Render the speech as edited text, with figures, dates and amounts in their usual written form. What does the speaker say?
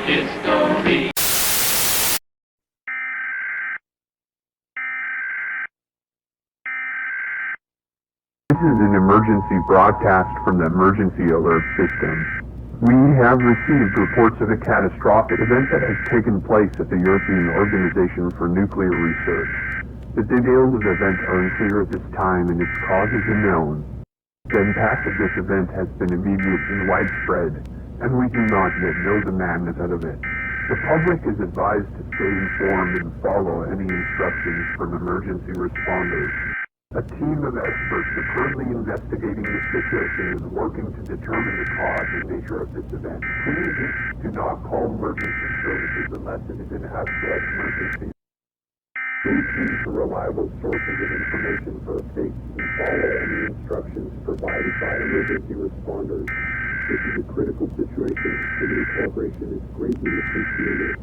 history. This is an emergency broadcast from the emergency alert system. We have received reports of a catastrophic event that has taken place at the European Organization for Nuclear Research. The details of the event are unclear at this time and its cause is unknown. The impact of this event has been immediate and widespread, and we do not yet know the magnitude of it. The public is advised to stay informed and follow any instructions from emergency responders. A team of experts are currently investigating the situation and working to determine the cause and nature of this event. Please do not call emergency services unless it is an absolute emergency. Please use the reliable sources of information for updates and follow any instructions provided by emergency responders. This is a critical situation, and your cooperation is greatly appreciated.